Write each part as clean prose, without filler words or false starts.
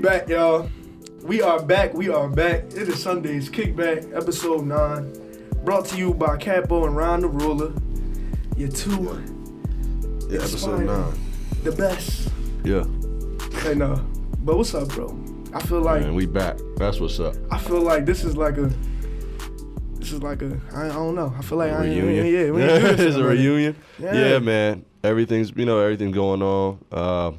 back, y'all. We are back. It is Sunday's Kickback, episode 9. Brought to you by Capo and Ron the Ruler. Your two. Yeah, episode 9. The best. Yeah. Hey, no. But what's up, bro? I feel like... Man, we back. That's what's up. I feel like this is like a... I don't know. I feel like... Reunion? Yeah, we ain't do this It's a reunion? Yeah, man. Everything's going on.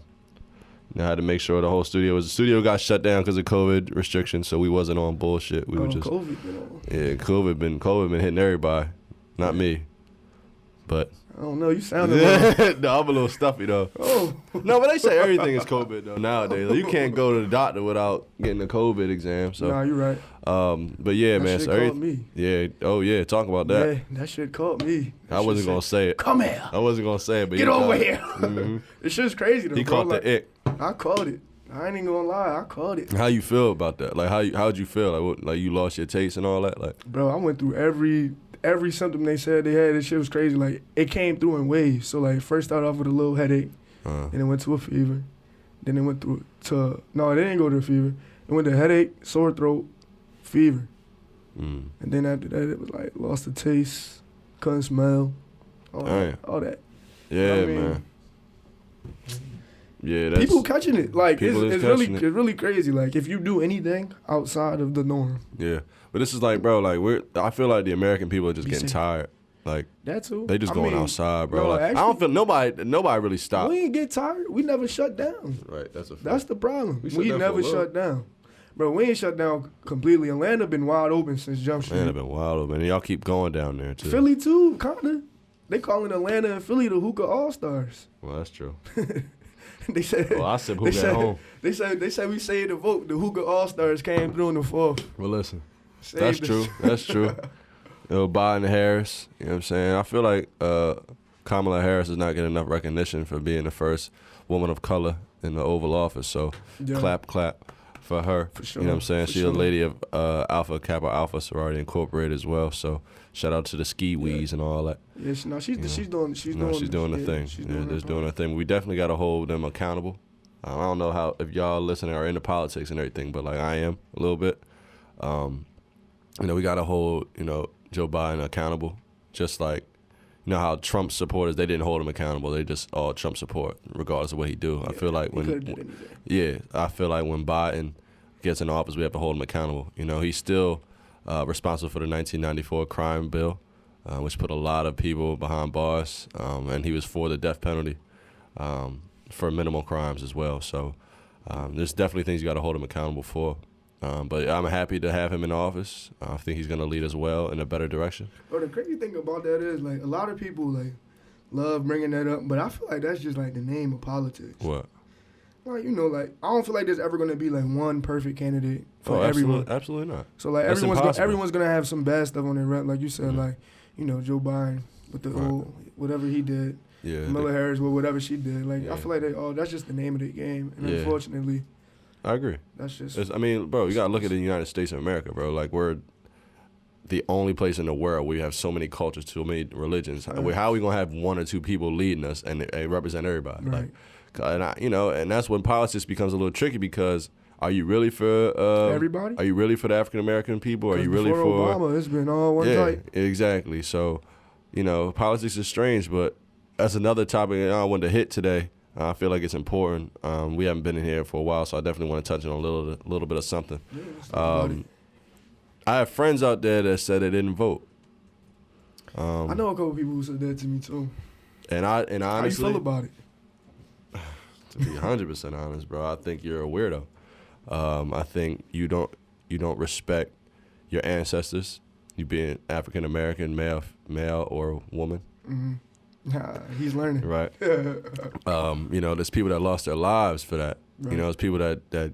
I had to make sure the studio got shut down because of COVID restrictions, so we wasn't on bullshit. We were just COVID been on. Yeah, COVID been hitting everybody. Not me. But I don't know, you sound a little... No, I'm a little stuffy though. Oh. No, but they say everything is COVID though nowadays. Like, you can't go to the doctor without getting a COVID exam. So Nah, you're right. But yeah, that man. Shit So caught me. Yeah. Oh yeah. Talk about that. Yeah, that shit caught me. I wasn't gonna say it. Come here. I wasn't gonna say it, but Get over it. here. Mm-hmm. This shit's crazy though. He bro. caught the ick. I caught it. I ain't even gonna lie. I caught it. How you feel about that? Like how'd you feel? Like you lost your taste and all that? Like, bro, I went through every symptom they said they had. This shit was crazy. Like, it came through in waves. So like, first started off with a little headache, then it went to a fever, then it went through to no, it didn't go to a fever. It went to headache, sore throat, fever, and then after that it was like lost the taste, couldn't smell, all that. Yeah, I mean, man. Yeah, that's... People catching it. Like, it's really crazy. Like, if you do anything outside of the norm. Yeah. But this is like, bro, like I feel like the American people are just getting tired. Like, that too. They just going outside, bro. No, like, actually, I don't feel nobody really stopped. We ain't get tired. We never shut down. Right, that's a fact. That's the problem. We never shut down. Bro, we ain't shut down completely. Atlanta been wide open since Jump Street. Atlanta been wide open. And y'all keep going down there, too. Philly, too, kinda. They calling Atlanta and Philly the Hookah All-Stars. Well, that's true. They said. Well, I said hookah at home. They said we saved the vote. The Hookah All-Stars came through in the fourth. Well, listen. That's true. That's true. Biden Harris, you know what I'm saying? I feel like Kamala Harris is not getting enough recognition for being the first woman of color in the Oval Office. So clap for her. For sure. You know what I'm saying? She's a lady of Alpha Kappa Alpha sorority incorporated as well. So shout out to the ski wees and all that. Yeah, she's doing the thing. They're doing her thing. We definitely got to hold them accountable. I don't know if y'all listening are into politics and everything, but like I am a little bit. We got to hold, Joe Biden accountable. Just like, how Trump supporters, they didn't hold him accountable. They just all Trump support, regardless of what he do. Yeah, I feel like when Biden gets in office, we have to hold him accountable. He's still responsible for the 1994 crime bill, which put a lot of people behind bars, and he was for the death penalty for minimal crimes as well. So there's definitely things you got to hold him accountable for. But I'm happy to have him in office. I think he's going to lead us well in a better direction. Bro, the crazy thing about that is, like, a lot of people, like, love bringing that up, but I feel like that's just, like, the name of politics. What? Like, like, I don't feel like there's ever going to be, like, one perfect candidate for everyone. Absolutely not. So, like, everyone's going to have some bad stuff on their rep. Like you said, like, Joe Biden with the whatever he did. Yeah. Kamala Harris with whatever she did. Like, I feel like that's just the name of the game. And unfortunately... I agree. That's just... bro, you got to look at the United States of America, bro. Like, we're the only place in the world where we have so many cultures, so many religions. How are we going to have one or two people leading us and represent everybody? Right. Like, and that's when politics becomes a little tricky because are you really for... everybody? Are you really for the African-American people? Are you really for... Obama, it's been all one type. Exactly. So, politics is strange, but that's another topic I wanted to hit today. I feel like it's important. We haven't been in here for a while, so I definitely want to touch on a little bit of something. I have friends out there that said they didn't vote. I know a couple people who said that to me too. And honestly, how you feel about it? To be 100% honest, bro, I think you're a weirdo. I think you don't respect your ancestors. You being African American, male or woman. Mm-hmm. He's learning. Right. There's people that lost their lives for that. Right. There's people that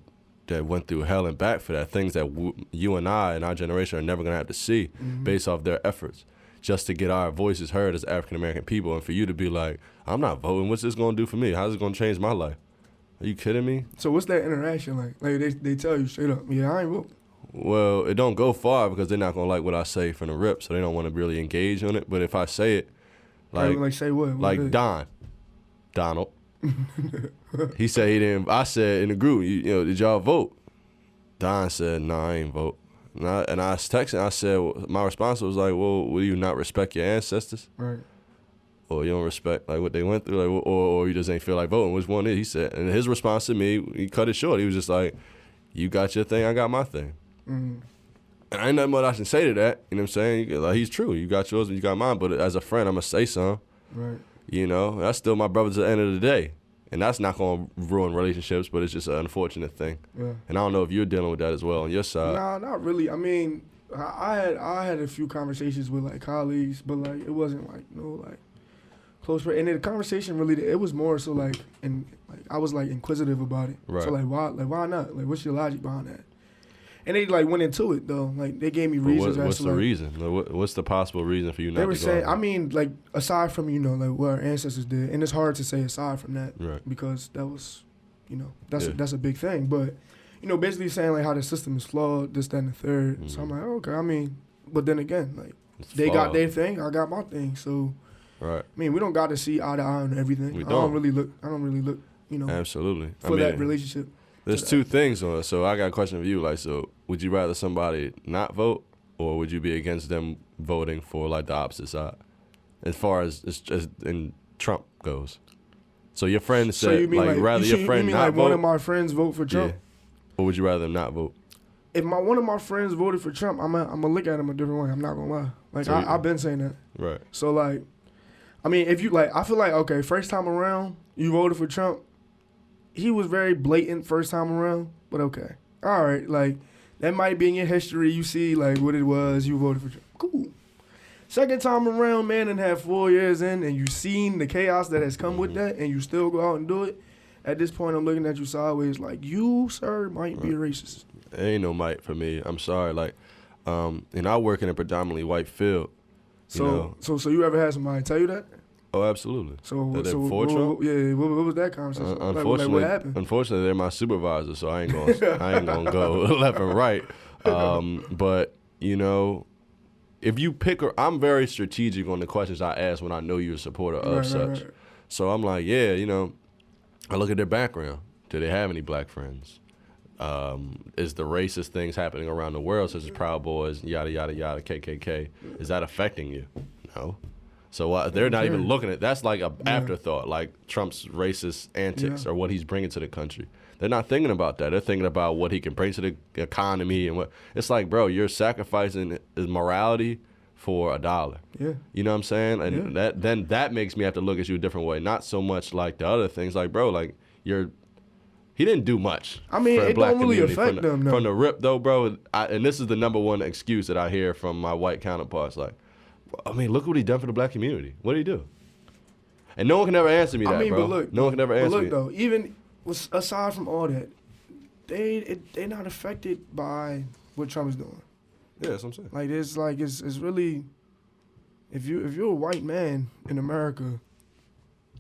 went through hell and back for that. Things that you and I and our generation are never going to have to see based off their efforts just to get our voices heard as African-American people. And for you to be like, I'm not voting. What's this going to do for me? How's it going to change my life? Are you kidding me? So what's that interaction like? Like they tell you straight up, yeah, I ain't voting. Well, it don't go far because they're not going to like what I say from the rip, so they don't want to really engage on it. But if I say it, like say what? Like Donald. He said he didn't. I said in the group, you know, did y'all vote? Don said, no, I ain't vote. And I was texting. I said, my response was like, well, will you not respect your ancestors? Right. Or you don't respect like what they went through, like, or you just ain't feel like voting. Which one is? He said, and his response to me, he cut it short. He was just like, you got your thing, I got my thing. Mm. And I ain't nothing more I can say to that. You know what I'm saying? Like, he's true. You got yours and you got mine. But as a friend, I'm going to say something. Right. You know, that's still my brother to the end of the day. And that's not going to ruin relationships, but it's just an unfortunate thing. Yeah. And I don't know if you're dealing with that as well on your side. Nah, not really. I mean, I had a few conversations with like colleagues, but like it wasn't like no like close friend. And the conversation really, it was more so like, and like I was like inquisitive about it. Right. So like why not? Like what's your logic behind that? And they like went into it though. Like they gave me reasons. What's the reason? What's the possible reason for you not to go? They were saying, I mean, like aside from like what our ancestors did, and it's hard to say aside from that, right? Because that was, that's a big thing. But basically saying like how the system is flawed, this, that, and the third. Mm-hmm. So I'm like, okay. I mean, but then again, like they got their thing, I got my thing. So, right. I mean, we don't got to see eye to eye on everything. I don't really look. Absolutely for that relationship. There's two things on it. So I got a question for you. Like, so would you rather somebody not vote, or would you be against them voting for like the opposite side, as far as in Trump goes? So your friend said, so you mean like rather your friend mean not like vote? One of my friends vote for Trump? Yeah. Or would you rather them not vote? If one of my friends voted for Trump, I'm gonna look at him a different way. I'm not gonna lie. Like so I've been saying that. Right. So like, I mean, if you like, I feel like okay, first time around you voted for Trump. He was very blatant first time around, but okay. All right, like, that might be in your history. You see, like, what it was. You voted for Trump. Cool. Second time around, man, and have 4 years in, and you've seen the chaos that has come with that, and you still go out and do it. At this point, I'm looking at you sideways like, you, sir, might be a racist. Ain't no might for me. I'm sorry. Like, and I work in a predominantly white field. So you ever had somebody tell you that? Oh, absolutely. So for Trump? Yeah, what was that conversation? Unfortunately, what happened? Unfortunately, they're my supervisor, so I ain't gonna go left and right. But if you pick I'm very strategic on the questions I ask when I know you're a supporter of such. Right. So I'm like, yeah, I look at their background. Do they have any black friends? Is the racist things happening around the world, such as Proud Boys, yada yada yada, KKK? Is that affecting you? No. So they're not even looking at that's like an afterthought, like Trump's racist antics or what he's bringing to the country. They're not thinking about that. They're thinking about what he can bring to the economy and what. It's like, bro, you're sacrificing his morality for $1. Yeah. You know what I'm saying? And that makes me have to look at you a different way. Not so much like the other things. Like, bro, like he didn't do much. I mean, it don't really affect them. From the rip, though, bro. And this is the number one excuse that I hear from my white counterparts. Like, I mean, look what he done for the black community. What did he do? And no one can ever answer me that, bro. But look, no one can ever answer me. Though, even aside from all that, they're not affected by what Trump is doing. Yeah, that's what I'm saying. Like it's really, if you're a white man in America,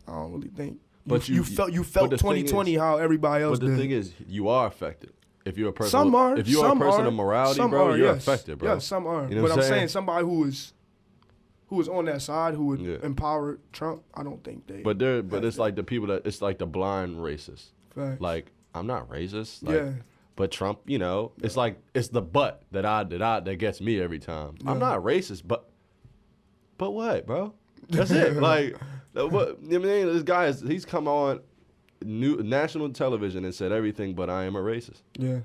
I don't really think. But you felt 2020 how everybody else did. But the thing is, you are affected. If you're a person, some are. If you are a person of morality, bro, you're affected, bro. Yeah, some are. But I'm saying somebody who is on that side, who would empower Trump, I don't think they. But it's like the people it's like the blind racist. Facts. Like, I'm not racist. Like, but Trump, it's like it's the but that gets me every time. Yeah. I'm not racist, but what, bro? That's it. Like, what? I mean, this guy he's come on national television and said everything, but I am a racist. Yeah.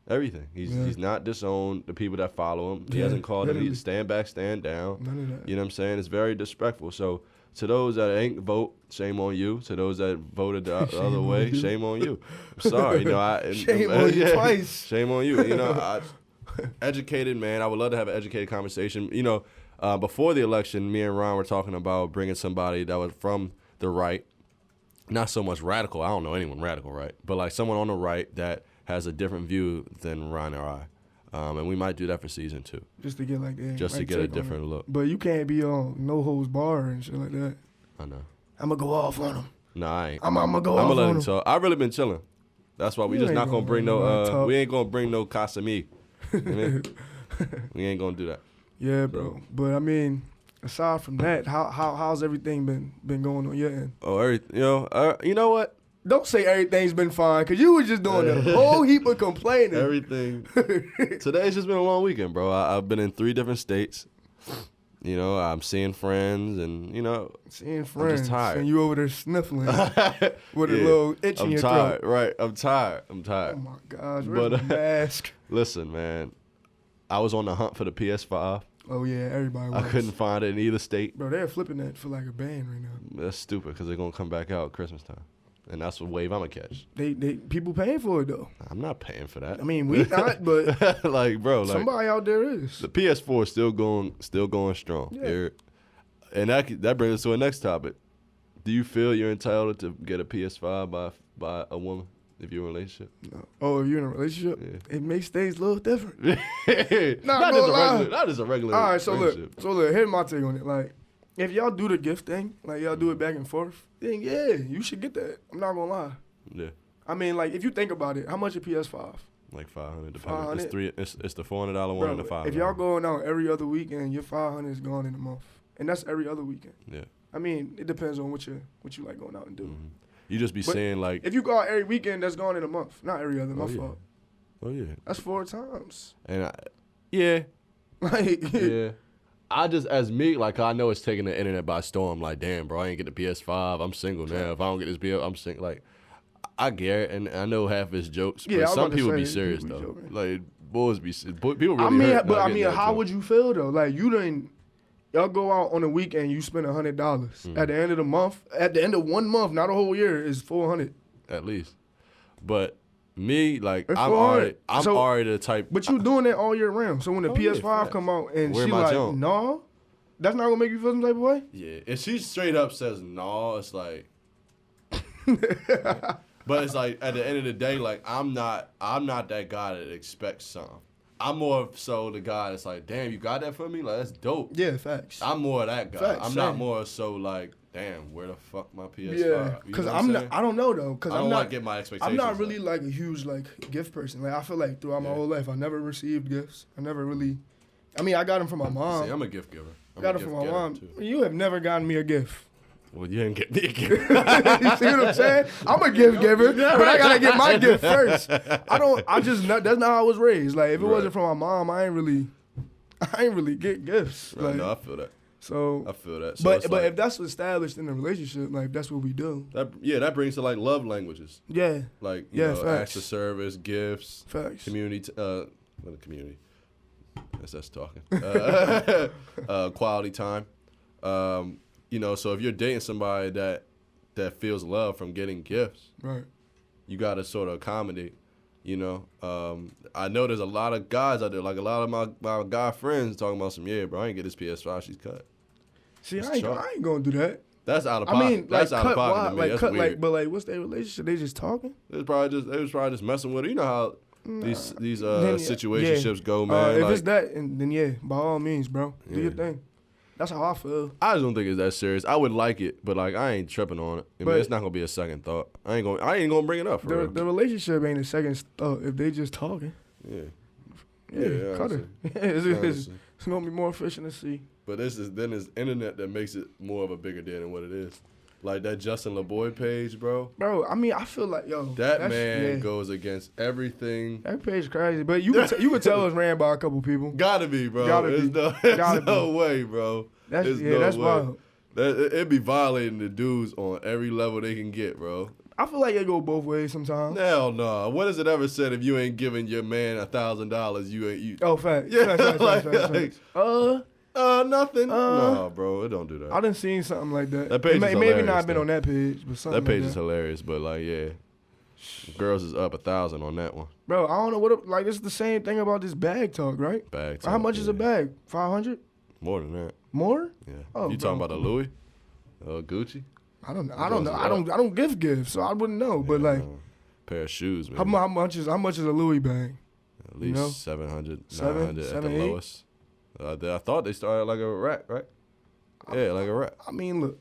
Everything. He's not disowned the people that follow him. He hasn't called them to stand back, stand down. None of that. You know what I'm saying? It's very disrespectful. So to those that ain't vote, shame on you. To those that voted the other way, shame on you. I'm sorry. Shame on you twice. Shame on you. Educated man. I would love to have an educated conversation. Before the election, me and Ron were talking about bringing somebody that was from the right. Not so much radical. I don't know anyone radical, right? But like someone on the right that has a different view than Ron or I. And we might do that for season 2. Just to get like that. Just to get a different look. But you can't be on no holds bar and shit like that. I know. I'm going to go off on him. Nah, I ain't. I'm going to go off on him. So I've really been chilling. That's why we just not going to bring no, we ain't going to bring no Casami. We ain't going to do that. Yeah, bro. But I mean, Aside from that, how's everything been going on your end? Oh, you know what? Don't say everything's been fine, cause you was just doing a whole heap of complaining. Everything. Today's just been a long weekend, bro. I've been in 3 different states. You know, I'm seeing friends, and seeing friends. I'm just tired. And you over there sniffling with a little itch in your tired, throat. right? I'm tired. Oh my gosh, where's my mask? Listen, man, I was on the hunt for the PS5. Oh yeah, everybody was. I couldn't find it in either state. Bro, they're flipping that for like a band right now. That's stupid because they're gonna come back out at Christmas time, and that's what wave I'm gonna catch. They people paying for it though. I'm not paying for that. I mean, we not, but like, bro, somebody out there is. The PS4 is still going strong. Yeah. And that brings us to our next topic. Do you feel you're entitled to get a PS5 by a woman if you're in a relationship? No. Oh, if you're in a relationship, it makes things a little different. Not just a regular. All right, so look, here's my take on it. Like, if y'all do the gift thing, like y'all do it back and forth, then yeah, you should get that. I'm not gonna lie. Yeah. I mean, like, if you think about it, how much a PS5? Like $500. $500? It's the $400 one and the $500. If y'all going out every other weekend, your $500 is gone in a month, and that's every other weekend. Yeah. I mean, it depends on what you like going out and do. Mm-hmm. You just be saying like, if you go out every weekend, that's gone in a month, not every other month. Oh yeah. That's 4 times. And Like, yeah. I just, as me, like, I know it's taking the internet by storm. Like, damn, bro, I ain't get the PS5. I'm single now. If I don't get this PS, I'm single. Like, I get it, and I know half his jokes. Yeah, but some people be serious though. Joking. Like, boys be people really. How would you feel though? Like, y'all go out on a weekend, you spend $100. At the end of the month, at the end of 1 month, not a whole year, is $400 at least. But me, like, it's I'm already the type. But you doing that all year round. So when the PS5 come out and she like, no, that's not gonna make you feel some type of way. Yeah, if she straight up says no, it's like. But it's like at the end of the day, like I'm not that guy that expects something. I'm more so the guy that's like, damn, you got that for me? Like, that's dope. Yeah, facts. I'm more that guy. Facts, I'm not more so like, damn, where the fuck my PS5? Yeah, because I don't know though. Because I don't like get my expectations. I'm not really like a huge like gift person. Like I feel like throughout my whole life, I never received gifts. I never really. I mean, I got them from my mom. See, I'm a gift giver. I got them from my mom. Too. You have never gotten me a gift. Well, you didn't get me a gift. You see what I'm saying? I'm a gift giver, but I gotta get my gift first. That's not how I was raised. Like if it wasn't from my mom, I ain't really get gifts. Right, like, no, I feel that. So I feel that. So but like, if that's established in a relationship, like that's what we do. That brings to like love languages. Yeah. Like you know, acts of service, gifts, facts, community. Community. That's talking. Quality time. You know, so if you're dating somebody that feels love from getting gifts, right, you got to sort of accommodate. You know, I know there's a lot of guys out there, like a lot of my guy friends talking about some, yeah, bro, I ain't get this PS5, she's cut. See, I ain't gonna do that. That's out of pocket. I mean, that's out of pocket to me. Like, that's cut, weird. But like, what's their relationship? They just talking? They was probably just messing with her. You know how these situationships go, man. If like, it's that, then yeah, by all means, bro, do your thing. That's how I feel. I just don't think it's that serious. I would like it, but like I ain't tripping on it. I mean, it's not gonna be a second thought. I ain't gonna bring it up. For the relationship ain't a second thought if they just talking. Yeah, cut it. It's gonna be more fish in the sea. But it's internet that makes it more of a bigger deal than what it is. Like that Justin LeBoy page, bro. Bro, I mean, I feel like that man goes against everything. That page crazy, but you could tell it's ran by a couple people. Gotta be, bro. There's no way, bro. That's wild. It'd be violating the dudes on every level they can get, bro. I feel like it go both ways sometimes. Hell no. What has it ever said if you ain't giving your man $1,000, you? Oh, fact. Yeah, facts. Nothing. No, bro, it don't do that. I done seen something like that. That page is hilarious. Maybe not been on that page, but something. That page like is hilarious, but like, yeah, girls is up 1,000 on that one. Bro, I don't know what. Like, it's the same thing about this bag talk, right? Bag talk. How much is a bag? 500? More than that. More? Yeah. Oh, you talking about a Louis? Gucci? I don't know. I don't give gifts, so I wouldn't know. But like, pair of shoes, man. How much is a Louis bag? At least 700, 900 at the lowest. I thought they started like a rack, right? Yeah, like a rack. I mean, look.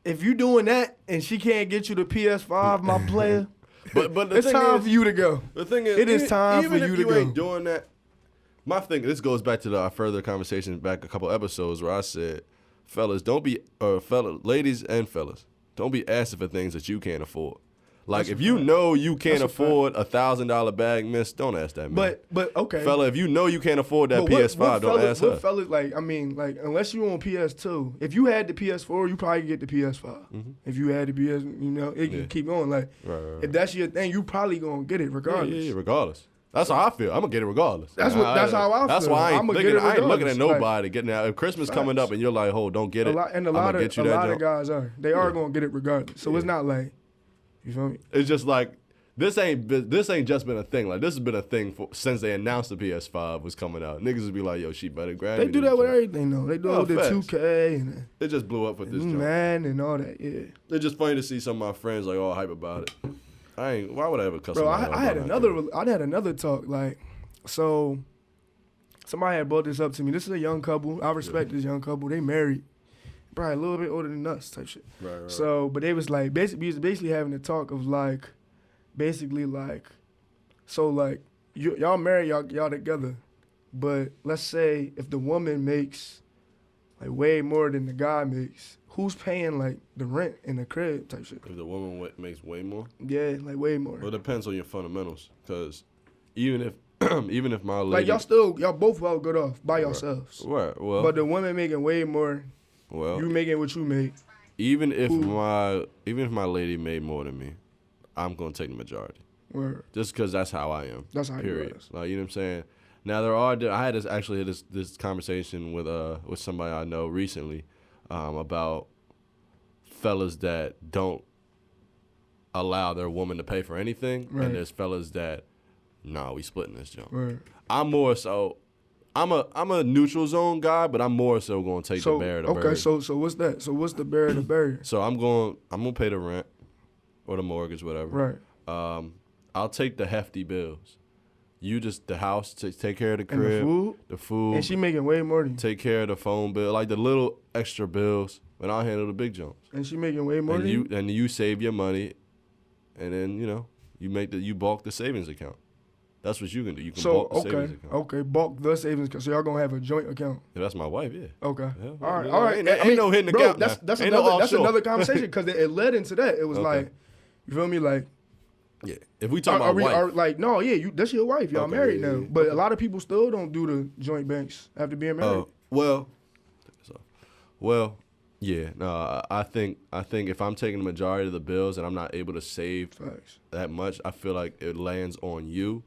If you doing that and she can't get you the PS5, my player, but it's time for you to go. The thing is, it is time for you to go. Even if you ain't doing that, My thing, this goes back to our further conversation back a couple episodes where I said, fellas, ladies and fellas, don't be asking for things that you can't afford. Like, if you know you can't afford $1,000 bag, miss, don't ask that man. But okay. Fella, if you know you can't afford that PS5, don't ask her. What fellas, like, I mean, like, unless you on PS2, if you had the PS4, you probably get the PS5. Mm-hmm. If you had the PS, you know, it can keep going. Like, right. If that's your thing, you probably gonna get it regardless. Yeah, regardless. That's how I feel. I'm gonna get it regardless. That's how I feel. That's why I ain't looking at nobody getting out. If Christmas coming up and you're like, "Oh, don't get it," a lot of guys are. They are gonna get it regardless. So it's not like, you feel me? It's just like this ain't just been a thing. Like, this has been a thing since they announced the PS5 was coming out. Niggas would be like, "Yo, she better grab it." They do that with everything though. They do it with the 2K and it just blew up with this man and all that. Yeah, it's just funny to see some of my friends like all hype about it. Why would I ever cuss? Bro, I had another talk. Like, so somebody had brought this up to me. This is a young couple. I respect this young couple. They married, probably a little bit older than us, type shit. Right. So, but they was like basically having a talk of like, so like y'all married, y'all together, but let's say if the woman makes like way more than the guy makes, who's paying like the rent in the crib type shit? If the woman makes way more? Yeah, like way more. Well, it depends on your fundamentals, because even if my lady, like y'all both well good off by yourselves. Right. Well, but the woman making way more. Well, you making what you make. Even if my lady made more than me, I'm gonna take the majority. Word. Just because that's how I am. That's how period. You are. Like, you know what I'm saying? Now I had this conversation with somebody I know recently. About fellas that don't allow their woman to pay for anything, right. And there's fellas that, we splitting this junk. Right. I'm more so, I'm a neutral zone guy, but I'm more so going to take the bear to bury. Okay, so what's that? So what's the bear to bury? So I'm gonna pay the rent or the mortgage, whatever. Right. I'll take the hefty bills. You just the house, take care of the crib, and the food, and she making way more than you. Take care of the phone bill, like the little extra bills, and I'll handle the big jumps. And she making way more than you. And you save your money, and then you bulk the savings account. That's what you can do. You can bulk the savings account. Okay, bulk the savings account. So y'all gonna have a joint account. Yeah, that's my wife. Yeah. Okay. Yeah, all right. Ain't no hitting the gap. That's another conversation because it led into that. It was like, you feel me, like. Yeah, if we talk about wife. That's your wife. Y'all married now. But a lot of people still don't do the joint banks after being married. I think if I'm taking the majority of the bills and I'm not able to save that much, I feel like it lands on you,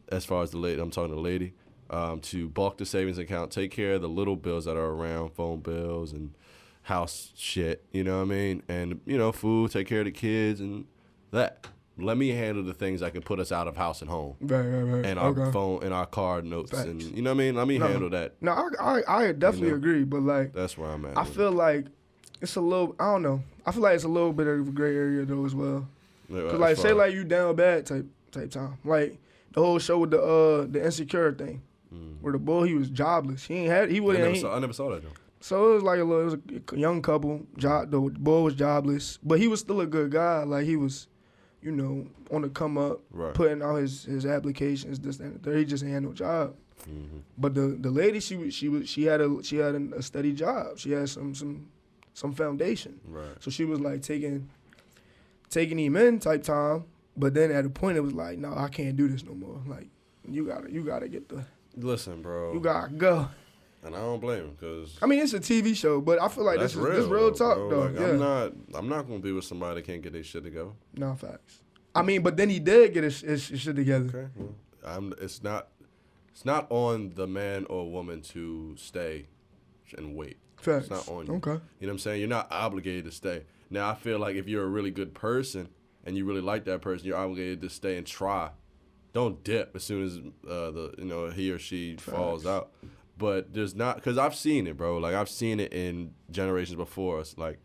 as far as the lady, I'm talking to the lady, to bulk the savings account, take care of the little bills that are around, phone bills and house shit, you know what I mean? And, food, take care of the kids and that. Let me handle the things that can put us out of house and home. Right. And our phone and our card notes. Facts. And you know what I mean? Let me handle that. No, I definitely agree, but like that's where I'm at. I feel like it's a little, I don't know. I feel like it's a little bit of a gray area though as well. Cause like say like you down bad type time. Like the whole show with the Insecure thing. Where the boy, he was jobless. I never saw that though. So it was a young couple. The boy was jobless, but he was still a good guy. Like he was, on the come up, right. Putting out his applications, this and that. He just ain't had no job. Mm-hmm. But the lady, she had a steady job. She had some foundation. Right. So she was like taking him in type time. But then at a point it was like, no, I can't do this no more. Like you gotta get the. Listen, bro. You gotta go. And I don't blame him, because it's a TV show, but I feel like this is real talk, though. Like, yeah. I'm not gonna be with somebody that can't get their shit together. No, facts. But then he did get his shit together. Okay. Well, it's not on the man or woman to stay and wait. Facts. It's not on you. Okay. You know what I'm saying? You're not obligated to stay. Now, I feel like if you're a really good person and you really like that person, you're obligated to stay and try. Don't dip as soon as he or she falls out. But there's not, because I've seen it, bro. Like, I've seen it in generations before us. Like,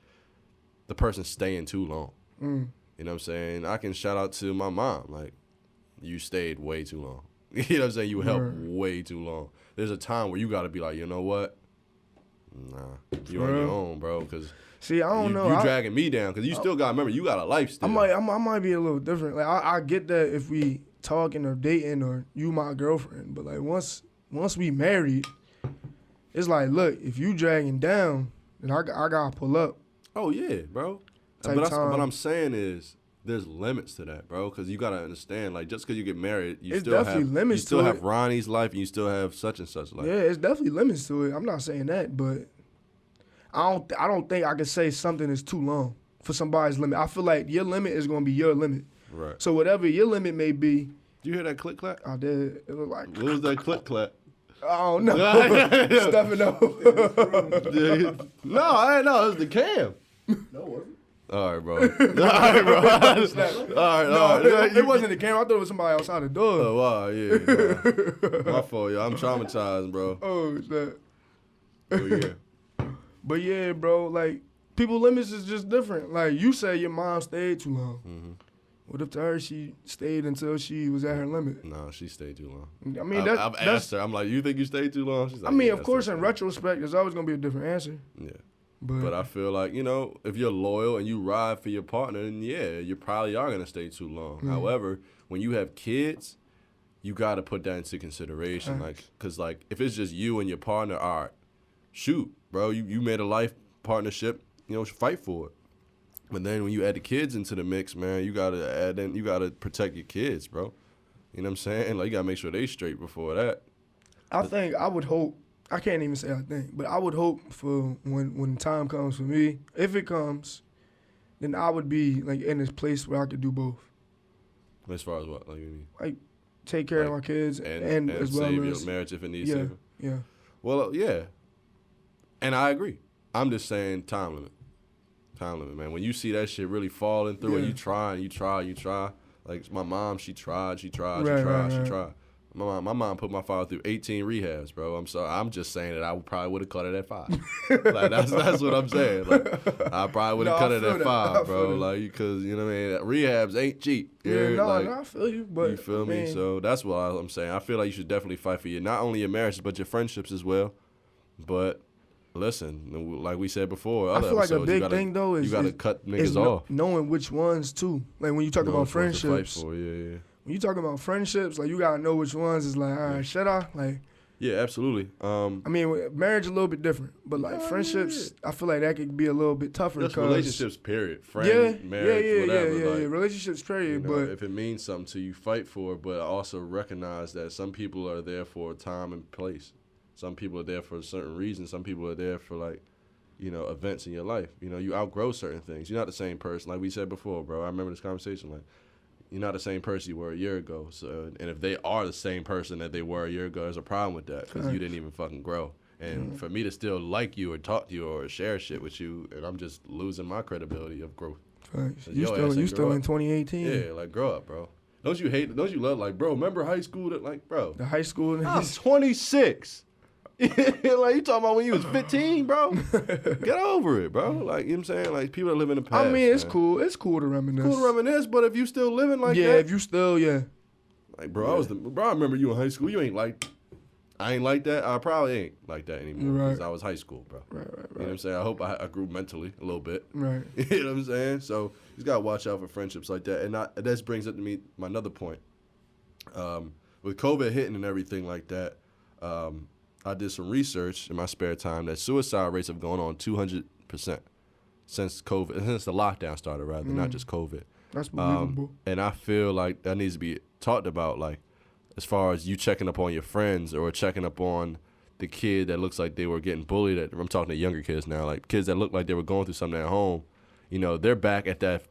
the person staying too long. You know what I'm saying? I can shout out to my mom. Like, you stayed way too long. You know what I'm saying? You helped way too long. There's a time where you got to be like, you know what? Nah, you're on your own, bro. Because I don't know. You dragging me down, because you still got to remember, you got a life still. I might be a little different. Like, I get that if we talking or dating or you my girlfriend, but like once once we married, it's like, look, if you dragging down, then I gotta pull up. Oh yeah, bro. But what I'm saying is, there's limits to that, bro. Because you gotta understand, like, just because you get married, you still have Ronnie's life, and you still have such and such life. Yeah, it's definitely limits to it. I'm not saying that, but I don't think I can say something is too long for somebody's limit. I feel like your limit is gonna be your limit. Right. So whatever your limit may be. You hear that click clap? I did. It was like. What was that click clap? I don't know. Stuffing up. No, I didn't know. It was the cam. No, it wasn't. All right, bro. All right, bro. All right. It wasn't the camera. I thought it was somebody outside the door. Oh, wow, yeah. Nah. My fault, yo. I'm traumatized, bro. Oh, snap. Oh, yeah. But yeah, bro, like, people limits is just different. Like, you say your mom stayed too long. Mm-hmm. What if to her she stayed until she was at her limit? No, she stayed too long. I mean, I've asked her. I'm like, you think you stayed too long? She's like, I mean, of course, in retrospect, there's always going to be a different answer. Yeah. But I feel like, you know, if you're loyal and you ride for your partner, then yeah, you probably are going to stay too long. Mm. However, when you have kids, you got to put that into consideration. Like, because, like, if it's just you and your partner, all right, shoot, bro, you made a life partnership, you know, fight for it. But then when you add the kids into the mix, man, you got to protect your kids, bro. You know what I'm saying? Like, you got to make sure they straight before that. I would hope, I can't even say I think, but I would hope for when time comes for me, if it comes, then I would be like in this place where I could do both. As far as what? Like, you mean? Like, take care of my kids and as well save as your marriage if it needs yeah, saving. yeah. Well, yeah. And I agree. I'm just saying time limit. Time limit, man. When you see that shit really falling through and you try. Like, my mom, she tried. My mom put my father through 18 rehabs, bro. I'm sorry. I'm just saying that I probably would have cut it at 5. Like, that's what I'm saying. Like, I probably would have cut it at 5, bro. Like, because, you know what I mean? Rehabs ain't cheap. Yeah, I feel you. But you feel me? So that's what I'm saying. I feel like you should definitely fight for not only your marriages, but your friendships as well. But listen, like we said before, I feel like a big thing though is you gotta cut niggas off. Knowing which ones too. Like when you talk about friendships, when you talk about friendships, like you gotta know which ones is like, all right, should I? Like, yeah, absolutely. I mean, marriage a little bit different, but like friendships, I feel like that could be a little bit tougher. Just relationships, period. Friend, marriage, whatever. Yeah. Relationships, period. You know, but if it means something to you, fight for it. But also recognize that some people are there for a time and place. Some people are there for a certain reason. Some people are there for, like, you know, events in your life. You know, you outgrow certain things. You're not the same person. Like we said before, bro. I remember this conversation. Like, you're not the same person you were a year ago. So, and if they are the same person that they were a year ago, there's a problem with that because you didn't even fucking grow. And for me to still like you or talk to you or share shit with you, and I'm just losing my credibility of growth. So you still in 2018. Yeah, like, grow up, bro. Don't you love, like, bro, remember high school? Like, bro. The high school. I'm 26. Like, you talking about when you was 15, bro? Get over it, bro. Like, you know what I'm saying? Like, people that live in the past. I mean, it's cool. It's cool to reminisce. Cool to reminisce, but if you still living like that. Yeah, if you still, Like, bro, I remember you in high school. You ain't like, I ain't like that. I probably ain't like that anymore because I was high school, bro. Right. You know what I'm saying? I hope I grew mentally a little bit. Right. You know what I'm saying? So, you just got to watch out for friendships like that. And that brings up to me my another point. With COVID hitting and everything like that, I did some research in my spare time that suicide rates have gone on 200% since COVID, since the lockdown started, rather, not just COVID. That's believable. And I feel like that needs to be talked about, like, as far as you checking up on your friends or checking up on the kid that looks like they were getting bullied. I'm talking to younger kids now, like kids that look like they were going through something at home. You know, they're back at that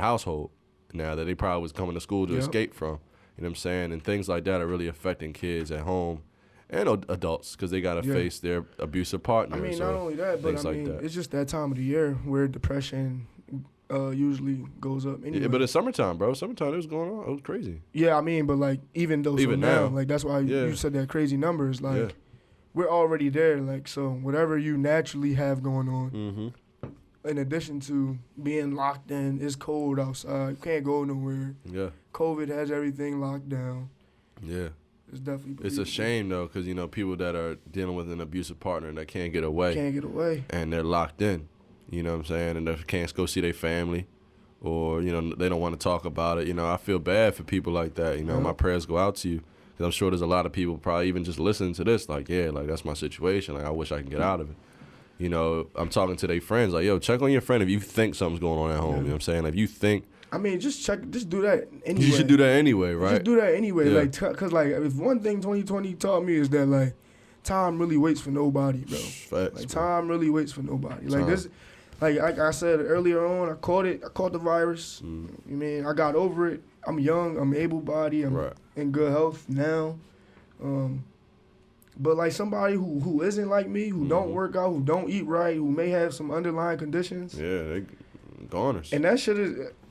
household now that they probably was coming to school to escape from. You know what I'm saying? And things like that are really affecting kids at home. And adults, because they got to face their abusive partners. I mean, not only that, but I mean, it's just that time of the year where depression usually goes up anyway. Yeah, but it's summertime, bro. Summertime, it was going on. It was crazy. Yeah, I mean, but, like, even now, like, that's why you said that crazy numbers. Like, we're already there. Like, so whatever you naturally have going on, in addition to being locked in, it's cold outside, you can't go nowhere. Yeah. COVID has everything locked down. Yeah. It's definitely. It's a shame though, because you know people that are dealing with an abusive partner that can't get away. And they're locked in. You know what I'm saying? And they can't go see their family, or you know they don't want to talk about it. You know, I feel bad for people like that. You know, my prayers go out to you, Because I'm sure there's a lot of people probably even just listening to this, like, yeah, like, that's my situation. Like, I wish I can get out of it. You know, I'm talking to their friends, like, yo, check on your friend if you think something's going on at home. You know what I'm saying? If you think. I mean, just do that anyway. You should do that anyway, right? Just do that anyway. Yeah. Like, because, like, if one thing 2020 taught me is that, like, time really waits for nobody, bro. Facts, like, time really waits for nobody. Like, this, like I said earlier on, I caught the virus. I mean, I got over it. I'm young. I'm able-bodied. I'm in good health now. But, like, somebody who isn't like me, who don't work out, who don't eat right, who may have some underlying conditions. Yeah, they goners. And that shit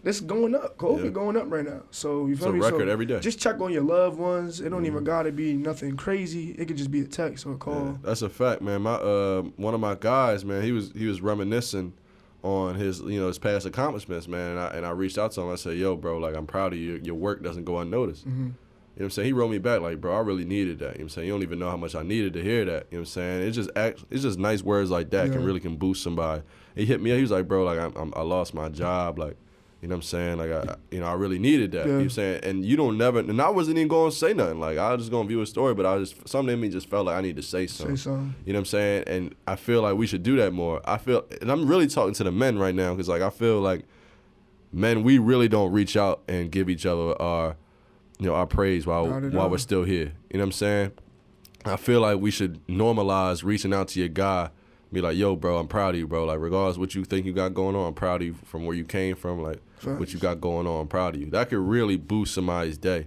it's going up. COVID going up right now. So, you feel me? It's a record every day. Just check on your loved ones. It don't even got to be nothing crazy. It could just be a text or a call. Yeah, that's a fact, man. My one of my guys, man, he was reminiscing on his past accomplishments, man. And I reached out to him. I said, yo, bro, like, I'm proud of you. Your work doesn't go unnoticed. You know what I'm saying? He wrote me back like, bro, I really needed that. You know what I'm saying? You don't even know how much I needed to hear that. You know what I'm saying? It's just nice words like that can boost somebody. He hit me up. He was like, bro, like, I lost my job. Like, you know what I'm saying? Like, I really needed that. You know what I'm saying? And you don't never, and I wasn't even going to say nothing. Like, I was just going to view a story, but something in me just felt like I need to say something. You know what I'm saying? And I feel like we should do that more. And I'm really talking to the men right now because, like, I feel like men, we really don't reach out and give each other our praise while we're still here. You know what I'm saying? I feel like we should normalize reaching out to your guy, be like, yo, bro, I'm proud of you, bro. Like, regardless of what you think you got going on, I'm proud of you from where you came from. Like, what you got going on, I'm proud of you. That could really boost somebody's day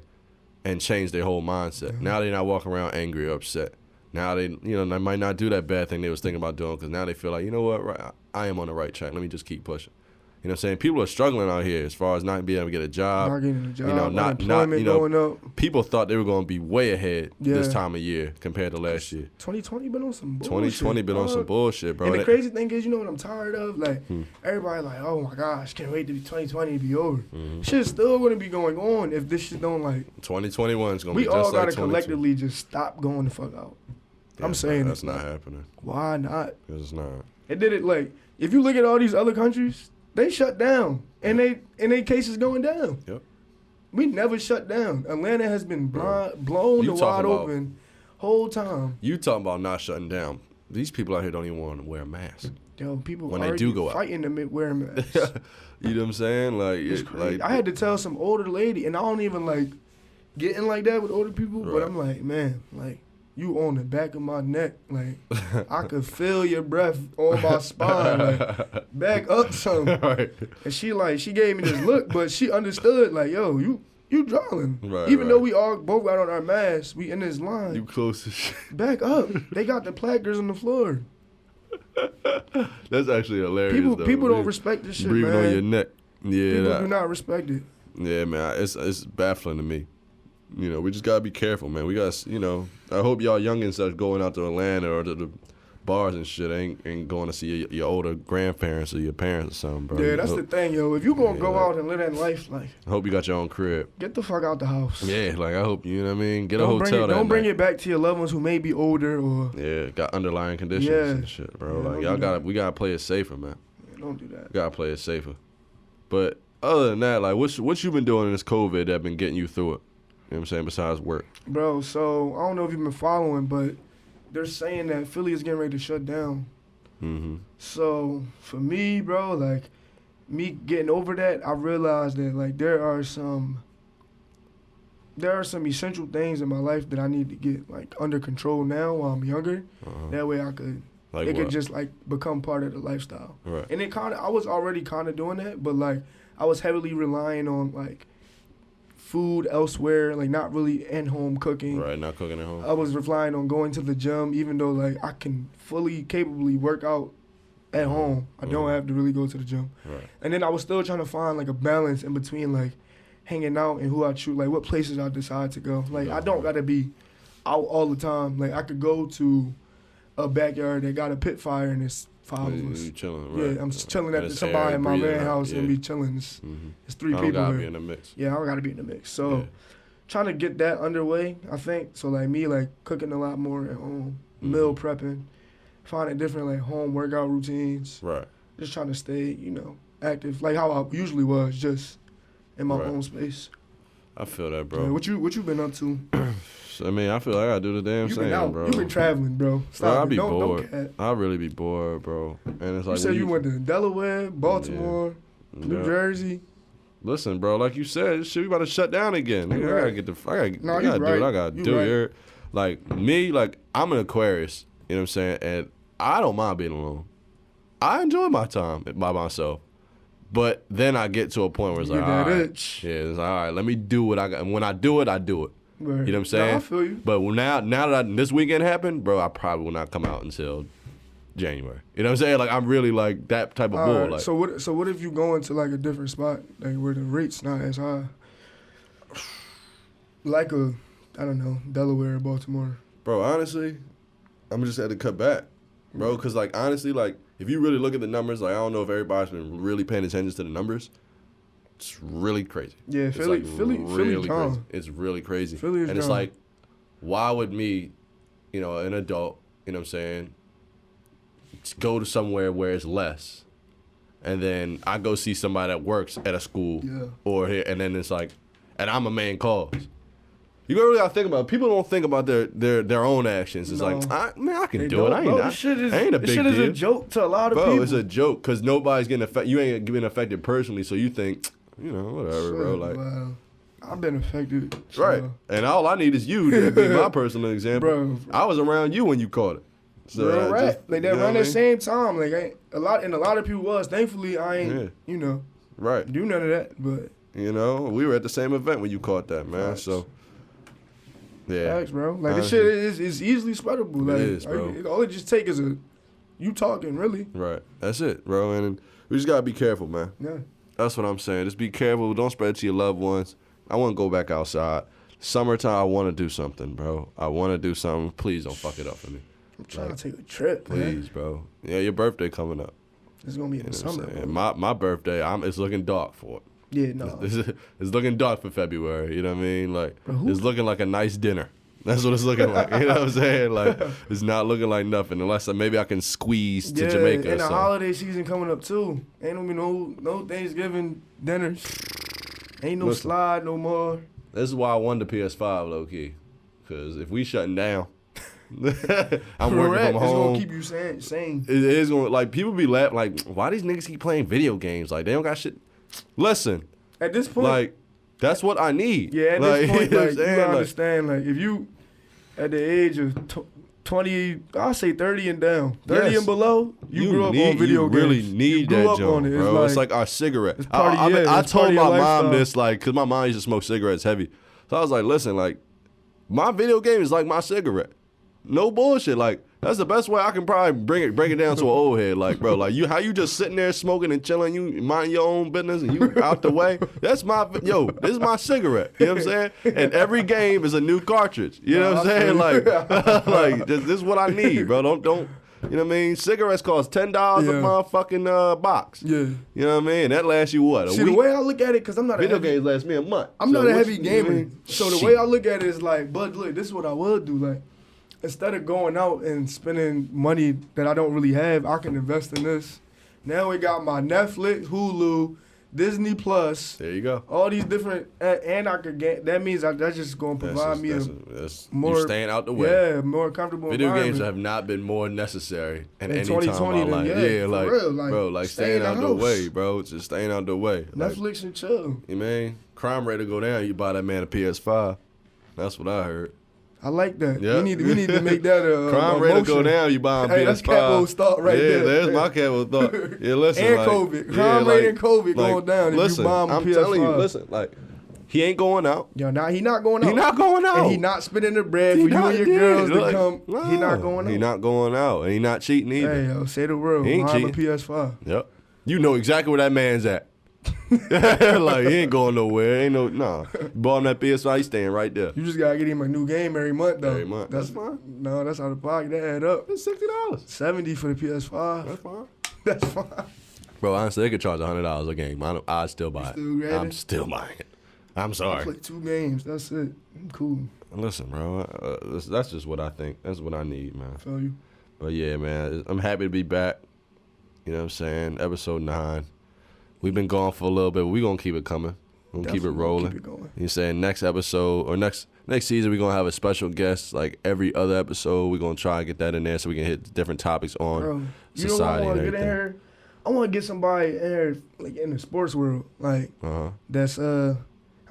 and change their whole mindset. Now they're not walking around angry or upset. Now they might not do that bad thing they was thinking about doing because now they feel like, you know what, right, I am on the right track. Let me just keep pushing. You know what I'm saying? People are struggling out here as far as not being able to get a job. Not getting a job. Unemployment going up. People thought they were going to be way ahead this time of year compared to last year. 2020 been on some bullshit. 2020 been on some bullshit, bro. And the crazy thing is, you know what I'm tired of? Like, everybody like, oh my gosh, can't wait to be 2020 to be over. Shit's still going to be going on if this shit don't, like. 2021 is going to be just like 2020. We all got to collectively just stop going the fuck out. Yeah, I'm saying that's not happening. Why not? Because it's not. It did it, like, if you look at all these other countries, they shut down, and they cases going down. Yep. We never shut down. Atlanta has been blown the wide open whole time. You talking about not shutting down. These people out here don't even want to wear a mask. Yo, people when they do go out. Fighting them wearing masks. You know what I'm saying? Like, it's crazy. I had to tell some older lady, and I don't even like getting like that with older people, but I'm like, man, like, you on the back of my neck. Like, I could feel your breath on my spine. Like, back up some. Right. And she gave me this look, but she understood, like, yo, you drawing. Even though we all both got on our masks, we in this line. You close as shit. Back up. They got the placards on the floor. That's actually hilarious. People don't respect this shit, breathing man. On your neck. Yeah. People do not respect it. Yeah, man. It's baffling to me. You know, we just gotta be careful, man. We got, I hope y'all youngins that's going out to Atlanta or to the bars and shit ain't going to see your older grandparents or your parents or something, bro. Yeah, that's the thing, yo. If you gonna go out and live that life, like, I hope you got your own crib. Get the fuck out the house. Yeah, like, I hope, you know what I mean? Get a hotel. Don't bring it back to your loved ones who may be older or. Yeah, got underlying conditions and shit, bro. Yeah, like, we gotta play it safer, man. Yeah, don't do that. We gotta play it safer. But other than that, like, what you been doing in this COVID that been getting you through it? You know what I'm saying, besides work? Bro, so I don't know if you've been following, but they're saying that Philly is getting ready to shut down. So for me, bro, like, me getting over that, I realized that, like, there are some essential things in my life that I need to get, like, under control now while I'm younger. That way it could just, like, become part of the lifestyle. Right. And I was already kind of doing that, but, like, I was heavily relying on, like, food elsewhere, like, not really in-home cooking. Right, not cooking at home. I was relying on going to the gym, even though, like, I can capably work out at home. I don't have to really go to the gym. Right. And then I was still trying to find, like, a balance in between, like, hanging out and who I choose, like, what places I decide to go. Like, I don't got to be out all the time. Like, I could go to a backyard that got a pit fire and it's 5 of us. You chilling, right? Yeah, I'm just chilling at somebody in my man house and be chilling. It's 3 people here. I gotta here. be in the mix. Yeah, I don't gotta be in the mix. So, trying to get that underway, I think. So, like, me, like, cooking a lot more at home, meal prepping, finding different, like, home workout routines. Right. Just trying to stay, active, like how I usually was, just in my own space. I feel that, bro. Yeah, what you been up to? I mean, I feel like I gotta do the damn You thing, been out. bro. You been traveling, bro. Stop. Bro, I be don't bored. cat. I really be bored, bro. And it's like You said you went to Delaware, Baltimore, New Jersey. Listen, bro, like you said, shit, we about to shut down again. Nigga, Right. I gotta get the. I gotta do right. what I gotta You do right. here. Like me, like I'm an Aquarius. You know what I'm saying? And I don't mind being alone. I enjoy my time by myself. But then I get to a point where it's like, all right, itch. yeah, it's like, all right, let me do what I got. And when I do it, I do it. Right. You know what I'm saying? No, I feel you. But now that this weekend happened, bro, I probably will not come out until January. You know what I'm saying? Like I'm really like that type of All bull. right, Like, so what if you go into like a different spot, like where the rate's not as high? Like I don't know, Delaware, Baltimore. bro, honestly, I'm just had to cut back, bro. Cause like honestly, like if you really look at the numbers, like I don't know if everybody's been really paying attention to the numbers. It's really crazy. Yeah, It's Philly, like Philly really gone. crazy. It's really crazy. Philly is and it's gone. like, why would me, you know, an adult, you know what I'm saying, go to somewhere where it's less, and then I go see somebody that works at a school or here, and then it's like, and I'm a main cause. You really gotta think about it. People don't think about their own actions. It's like, I can do it. I ain't This shit is a big deal. a joke to a lot of bro, people. It's a joke because nobody's getting affected. You ain't getting affected personally, so you think, you know, whatever, Shit, bro. Like, wow. I've been affected. So. right. And all I need is you to be my personal example. Bro. I was around you when you caught it. So Real right. just, Like they you know run what I the mean? same time. Like a lot of people was. Thankfully, I ain't. You know. Right. Do none of that, but. You know, we were at the same event when you caught that, man. Facts. So. Yeah. Facts, bro. Like this shit is easily spreadable. Like it is, bro. all it just take is you talking really. Right. That's it, bro. And we just gotta be careful, man. Yeah. That's what I'm saying. Just be careful. Don't spread it to your loved ones. I want to go back outside. Summertime, I want to do something, bro. I want to do something. Please don't fuck it up for me. I'm trying to take a trip, Please, man. bro. Yeah, your birthday coming up. It's gonna be in the summer. And my birthday, it's looking dark for it. Yeah, no. It's looking dark for February. You know what I mean? Like, Bro, it's looking like a nice dinner. That's what it's looking like. You know what I'm saying? Like, it's not looking like nothing unless maybe I can squeeze to Jamaica. And or the something. holiday season coming up too. Ain't gonna be no Thanksgiving dinners. Ain't no slide no more. This is why I won the PS5 low key, because if we shutting down, I'm working from home. It's gonna keep you sane. It is gonna, like, people be laughing like, why these niggas keep playing video games? Like, they don't got shit. Listen, At this point, like, that's what I need. yeah. At like, this point, you know what like, I'm you saying? gotta Like, understand, like, if you at the age of 20, I say 30 and down, 30 Yes. and below, you grew up on video you games. really you need grew that up joint, on it. bro. It's like our cigarette. it's part of- I it's told part of my your mom lifestyle. this, like, because my mom used to smoke cigarettes heavy. So I was like, listen, like, my video game is like my cigarette. No bullshit. Like, that's the best way I can probably break it down to an old head. Like, bro, like, how you just sitting there smoking and chilling, you mind your own business and you out the way. That's this is my cigarette. You know what I'm saying? And every game is a new cartridge. You know what I'm saying? Like, like this is what I need, bro. Don't. You know what I mean? Cigarettes cost $10 a motherfucking box. Yeah. You know what I mean? That lasts you what? See, week? the way I look at it, because I'm not Video a heavy, games last me a month. I'm So not a what heavy you gamer. mean? So the Shit. way I look at it is like, but look, this is what I would do. Like, instead of going out and spending money that I don't really have, I can invest in this. Now we got my Netflix, Hulu, Disney Plus, There you go. all these different, and I could get. That means that's just going to provide me That's more you staying out the way. Yeah, more comfortable. Video games environment. have not been more necessary in In any time of 2020 my than- life. yeah, for like, real, like, bro, like stay staying in the out the house. way, bro. Just staying out the way. Like, Netflix and chill. you mean crime rate to go down? You buy that man a PS5. That's what I heard. I like that. Yeah. We need to make that a Crime a rate to go motion. down. You buy a Hey, PS5. that's Capo's thought right yeah, there. there's my Capo thought. Yeah, listen. And like, COVID. yeah, Crime rate like- and COVID like, going down if listen, you buy him a I'm PS5. telling you, listen, like, he ain't going out. Yo, now he not going out. He not going out. And he not spending the bread He for you not- and your yeah, girls to like, come. no, He not going out. He not going out. And he not cheating either. Hey, yo, say the word. He ain't Buy him a cheating. PS5. Yep. You know exactly where that man's at. Like, he ain't going nowhere. Ain't no, nah. Bought him that PS5, he's staying right there. You just gotta get him a new game every month though. Every month. That's fine. No, that's out of pocket. That add up. It's $60. $70 for the PS5. That's fine. That's fine. Bro, honestly, they could charge $100 a game. I'd still buy it. Still ready? I'm still buying it. I'm I sorry. play 2 games. That's it. I'm cool. Listen, bro, that's just what I think. That's what I need, man. Feel you. But yeah, man, I'm happy to be back. You know what I'm saying? Episode 9. We've been gone for a little bit, but we gonna keep it coming. We'll keep it rolling. Keep it going. You saying next episode or next season we're gonna have a special guest like every other episode. We're gonna try and get that in there so we can hit different topics on Bro, you society know what I and want to get in everything. here? I want to get somebody in here like in the sports world, like that's I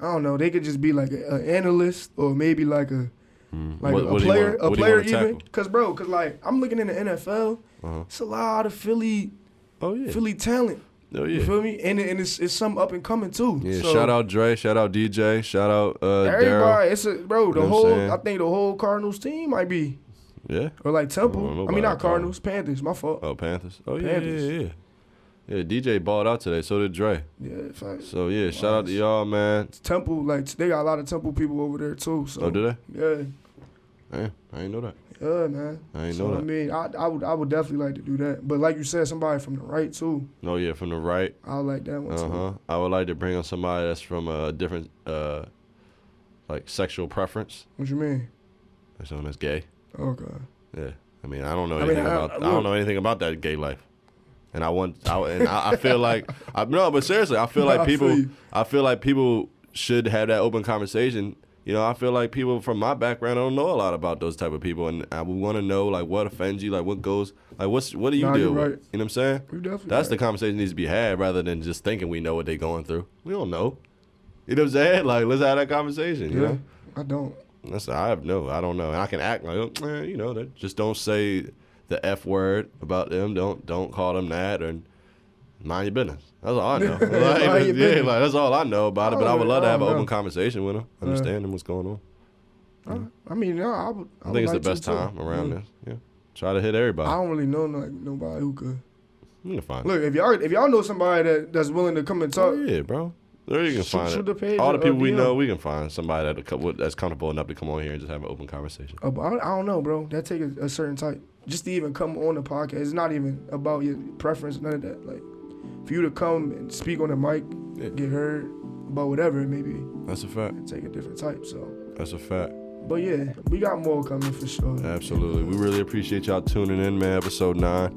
don't know. They could just be like an analyst or maybe like a player even. Cause like I'm looking in the NFL, it's a lot of Philly talent. Oh yeah, you feel me? And it's some up and coming too. Yeah, so, shout out Dre, shout out DJ, shout out everybody. Daryl. It's the whole. I think the whole Cardinals team might be. Yeah. Or like Temple. I mean not Cardinals, Panthers. My fault. Oh, Panthers. Oh Panthers. Yeah. Yeah, DJ balled out today. So did Dre. Yeah, facts. So yeah, shout out to y'all, man. Temple, like they got a lot of Temple people over there too. So. Oh, do they? Yeah. Man, I ain't know that. Yeah, man. I ain't know that. I mean, I would definitely like to do that. But like you said, somebody from the right too. Oh yeah, from the right. I like that one too. I would like to bring on somebody that's from a different like sexual preference. What you mean? Someone that's gay. Okay. Yeah. I mean, I don't know anything I don't know anything about that gay life. And I feel like but seriously, I feel like people should have that open conversation. You know, I feel like people from my background don't know a lot about those type of people, and I would want to know like what offends you, like what goes, like what do you deal with? Right. You know what I'm saying? That's the conversation that needs to be had rather than just thinking we know what they're going through. We don't know. You know what I'm saying? Like let's have that conversation. You know? I don't. I don't know, and I can act like you know, that just don't say the F word about them. Don't call them that, or mind your business. That's all I know. Like that's all I know about it. But I would love to have an open conversation with them, understand what's going on. I mean, I think it's the best time around this. Yeah, try to hit everybody. I don't really know nobody who could. You can find Look, if y'all know somebody that's willing to come and talk, yeah, bro. There you can find it. The page all the people we know, we can find somebody that's comfortable enough to come on here and just have an open conversation. But I don't know, bro. That take a certain type. Just to even come on the podcast, it's not even about your preference, none of that. Like, for you to come and speak on the mic, get heard about whatever it may be. That's a fact. Take a different type, so. That's a fact. But yeah, we got more coming for sure. Absolutely. We really appreciate y'all tuning in, man. Episode 9.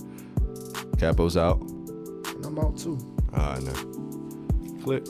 Capo's out. And I'm out too. All right, now. Click.